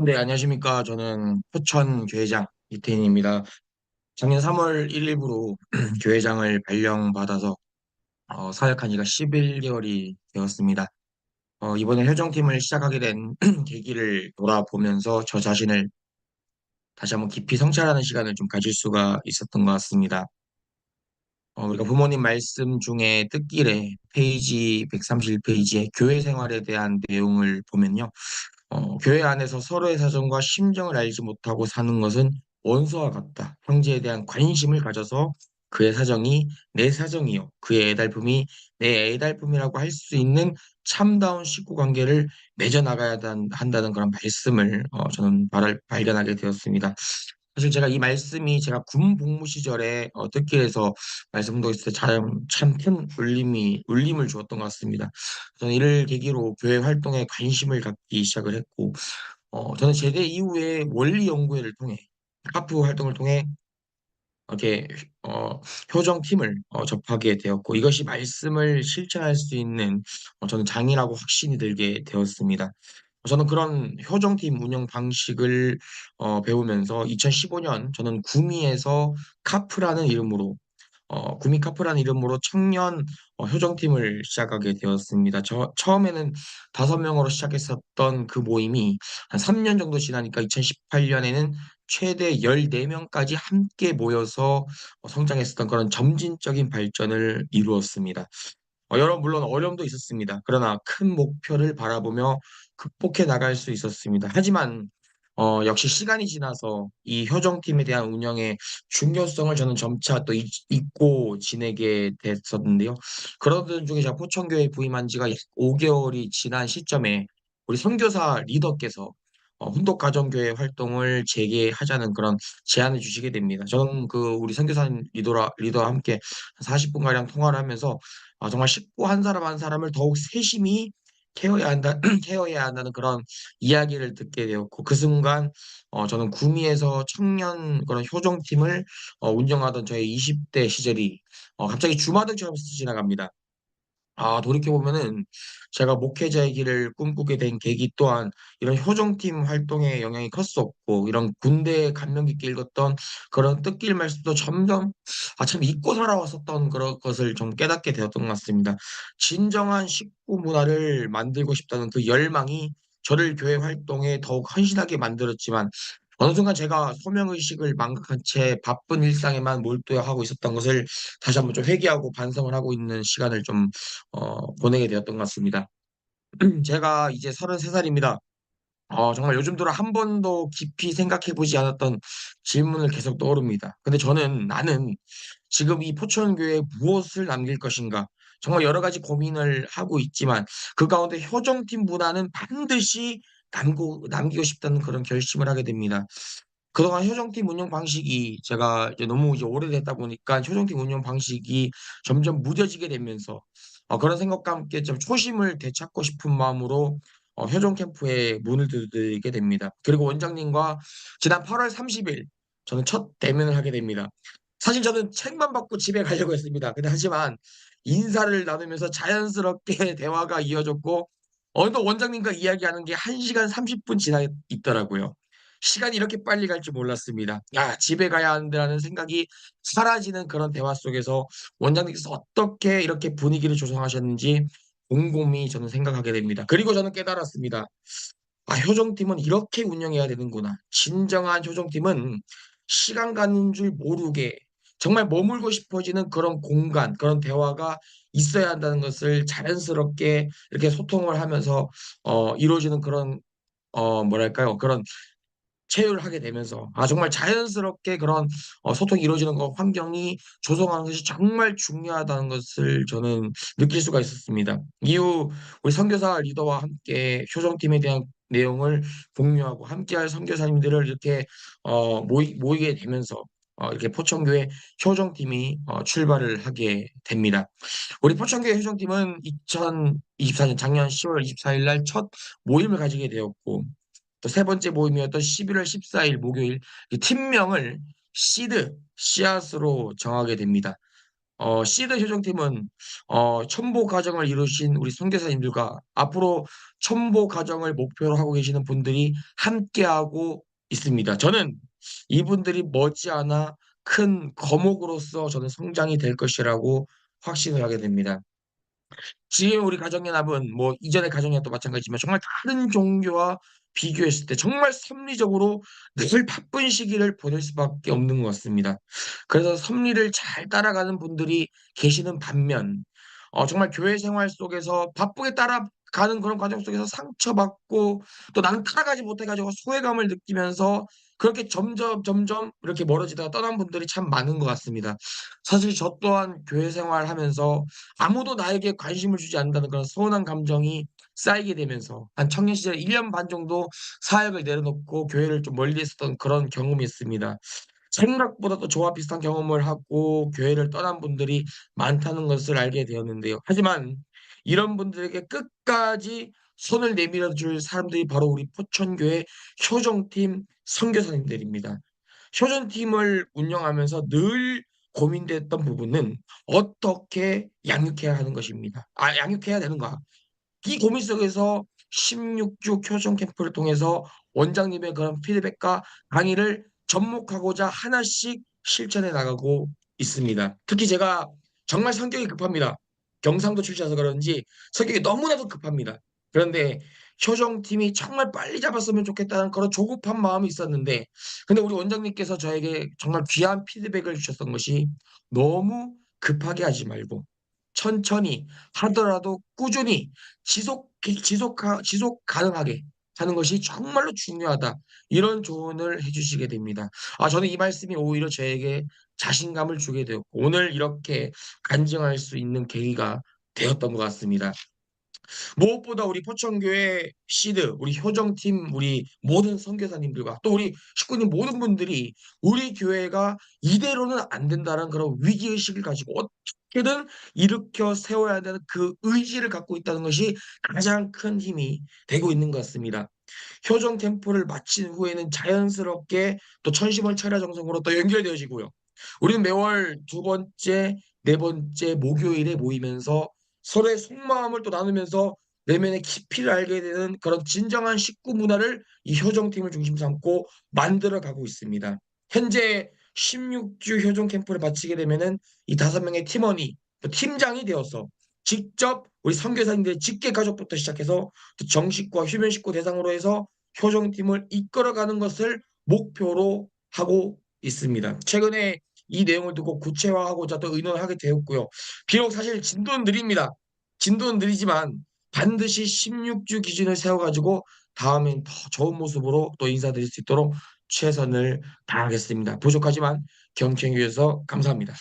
네, 안녕하십니까. 저는 포천 교회장 이태인입니다. 작년 3월 1일부로 교회장을 발령받아서 사역한 지가 11개월이 되었습니다. 이번에 회정팀을 시작하게 된 계기를 돌아보면서 저 자신을 다시 한번 깊이 성찰하는 시간을 좀 가질 수가 있었던 것 같습니다. 우리가 부모님 말씀 중에 뜻길에 페이지 131페이지에 교회 생활에 대한 내용을 보면요. 교회 안에서 서로의 사정과 심정을 알지 못하고 사는 것은 원수와 같다. 형제에 대한 관심을 가져서 그의 사정이 내 사정이요. 그의 애달픔이 내 애달픔이라고 할 수 있는 참다운 식구 관계를 맺어나가야 한다는 그런 말씀을 저는 발견하게 되었습니다. 사실 제가 이 말씀이 제가 군 복무 시절에 뜻길에서 말씀 운동했을 때 참 큰 울림을 주었던 것 같습니다. 저는 이를 계기로 교회 활동에 관심을 갖기 시작을 했고, 저는 제대 이후에 원리 연구회를 통해 카프 활동을 통해 이렇게 효정팀을 접하게 되었고, 이것이 말씀을 실천할 수 있는 저는 장이라고 확신이 들게 되었습니다. 저는 그런 효정팀 운영 방식을 배우면서 2015년 저는 구미에서 카프라는 이름으로 구미카프라는 이름으로 청년 효정팀을 시작하게 되었습니다. 처음에는 5명으로 시작했었던 그 모임이 한 3년 정도 지나니까 2018년에는 최대 14명까지 함께 모여서 성장했었던 그런 점진적인 발전을 이루었습니다. 여러분, 물론 어려움도 있었습니다. 그러나 큰 목표를 바라보며 극복해 나갈 수 있었습니다. 하지만 역시 시간이 지나서 이 효정팀에 대한 운영의 중요성을 저는 점차 또 잊고 지내게 됐었는데요. 그러던 중에 제가 포천교회에 부임한 지가 약 5개월이 지난 시점에 우리 선교사 리더께서 훈독가정교회 활동을 재개하자는 그런 제안을 주시게 됩니다. 저는 그 우리 선교사 리더와 함께 40분가량 통화를 하면서 정말 식구 한 사람 한 사람을 더욱 세심히 케어해야 한다는 그런 이야기를 듣게 되었고, 그 순간, 저는 구미에서 청년 그런 효정팀을 운영하던 저의 20대 시절이 갑자기 주마등처럼 스쳐 지나갑니다. 돌이켜보면은 제가 목회자의 길을 꿈꾸게 된 계기 또한 이런 효정팀 활동의 영향이 컸었고, 이런 군대에 감명 깊게 읽었던 그런 뜻깊은 말씀도 점점, 참 잊고 살아왔었던 그런 것을 좀 깨닫게 되었던 것 같습니다. 진정한 식구 문화를 만들고 싶다는 그 열망이 저를 교회 활동에 더욱 헌신하게 만들었지만, 어느 순간 제가 소명의식을 망각한 채 바쁜 일상에만 몰두하고 있었던 것을 다시 한번 좀 회개하고 반성을 하고 있는 시간을 좀 보내게 되었던 것 같습니다. 제가 이제 33살입니다. 정말 요즘 들어 한 번도 깊이 생각해 보지 않았던 질문을 계속 떠오릅니다. 근데 나는 지금 이 포천교회에 무엇을 남길 것인가? 정말 여러 가지 고민을 하고 있지만 그 가운데 효정팀 문화는 반드시 남기고 싶다는 그런 결심을 하게 됩니다. 그동안 효정팀 운영 방식이 제가 이제 너무 이제 오래됐다 보니까 효정팀 운영 방식이 점점 무뎌지게 되면서 그런 생각과 함께 좀 초심을 되찾고 싶은 마음으로 효정 캠프에 문을 두드리게 됩니다. 그리고 원장님과 지난 8월 30일 저는 첫 대면을 하게 됩니다. 사실 저는 책만 받고 집에 가려고 했습니다. 근데 하지만 인사를 나누면서 자연스럽게 대화가 이어졌고 어느덧 원장님과 이야기하는 게 1시간 30분 지나 있더라고요. 시간이 이렇게 빨리 갈 줄 몰랐습니다. 집에 가야 한다는 생각이 사라지는 그런 대화 속에서 원장님께서 어떻게 이렇게 분위기를 조성하셨는지 곰곰이 저는 생각하게 됩니다. 그리고 저는 깨달았습니다. 효정팀은 이렇게 운영해야 되는구나. 진정한 효정팀은 시간 가는 줄 모르게 정말 머물고 싶어지는 그런 공간, 그런 대화가 있어야 한다는 것을 자연스럽게 이렇게 소통을 하면서 이루어지는 그런 뭐랄까요? 그런 체유를 하게 되면서 정말 자연스럽게 그런 소통이 이루어지는 환경이 조성하는 것이 정말 중요하다는 것을 저는 느낄 수가 있었습니다. 이후 우리 선교사 리더와 함께 효정팀에 대한 내용을 공유하고 함께할 선교사님들을 이렇게 모이게 되면서 이렇게 포천교회 효정팀이 출발을 하게 됩니다. 우리 포천교회 효정팀은 2024년 작년 10월 24일 날 첫 모임을 가지게 되었고, 또 세 번째 모임이었던 11월 14일 목요일 이 팀명을 씨앗으로 정하게 됩니다. 시드 효정팀은 첨보 가정을 이루신 우리 선교사님들과 앞으로 첨보 가정을 목표로 하고 계시는 분들이 함께하고 있습니다. 저는 이분들이 머지않아 큰 거목으로서 저는 성장이 될 것이라고 확신을 하게 됩니다. 지금 우리 가정연합은 뭐 이전의 가정연합도 마찬가지지만 정말 다른 종교와 비교했을 때 정말 섭리적으로 늘 바쁜 시기를 보낼 수밖에 없는 것 같습니다. 그래서 섭리를 잘 따라가는 분들이 계시는 반면 정말 교회 생활 속에서 바쁘게 따라가는 그런 과정 속에서 상처받고 또 나는 따라가지 못해 가지고 소외감을 느끼면서 그렇게 점점 이렇게 멀어지다가 떠난 분들이 참 많은 것 같습니다. 사실 저 또한 교회 생활하면서 아무도 나에게 관심을 주지 않는다는 그런 서운한 감정이 쌓이게 되면서 한 청년 시절에 1년 반 정도 사역을 내려놓고 교회를 좀 멀리 했었던 그런 경험이 있습니다. 생각보다 또 저와 비슷한 경험을 하고 교회를 떠난 분들이 많다는 것을 알게 되었는데요. 하지만 이런 분들에게 끝까지 손을 내밀어 줄 사람들이 바로 우리 포천교회 효정팀 선교사님들입니다. 효전팀을 운영하면서 늘 고민됐던 부분은 어떻게 양육해야 하는 것입니다. 양육해야 되는가. 이 고민 속에서 16주 교정 캠프를 통해서 원장님의 그런 피드백과 강의를 접목하고자 하나씩 실천해 나가고 있습니다. 특히 제가 정말 성격이 급합니다. 경상도 출신이라서 그런지 성격이 너무나도 급합니다. 그런데 효정팀이 정말 빨리 잡았으면 좋겠다는 그런 조급한 마음이 있었는데 근데 우리 원장님께서 저에게 정말 귀한 피드백을 주셨던 것이 너무 급하게 하지 말고 천천히 하더라도 꾸준히 지속 가능하게 하는 것이 정말로 중요하다. 이런 조언을 해 주시게 됩니다. 저는 이 말씀이 오히려 저에게 자신감을 주게 되었고 오늘 이렇게 간증할 수 있는 계기가 되었던 것 같습니다. 무엇보다 우리 포천교회 시드, 우리 효정팀, 우리 모든 선교사님들과 또 우리 식구님 모든 분들이 우리 교회가 이대로는 안 된다는 그런 위기의식을 가지고 어떻게든 일으켜 세워야 되는 그 의지를 갖고 있다는 것이 가장 큰 힘이 되고 있는 것 같습니다. 효정 캠프를 마친 후에는 자연스럽게 또 천심원 철야 정성으로 또 연결되어지고요. 우리는 매월 두 번째, 네 번째 목요일에 모이면서 서로의 속마음을 또 나누면서 내면의 깊이를 알게 되는 그런 진정한 식구 문화를 이 효정팀을 중심 삼고 만들어 가고 있습니다. 현재 16주 효정 캠프를 마치게 되면은 이 5명의 팀원이 또 팀장이 되어서 직접 우리 선교사님들의 직계 가족부터 시작해서 또 정식과 휴면 식구 대상으로 해서 효정팀을 이끌어가는 것을 목표로 하고 있습니다. 최근에 이 내용을 듣고 구체화하고자 또 의논을 하게 되었고요. 비록 사실 진도는 느립니다. 진도는 느리지만 반드시 16주 기준을 세워가지고 다음엔 더 좋은 모습으로 또 인사드릴 수 있도록 최선을 다하겠습니다. 부족하지만 경청해 주셔서 감사합니다.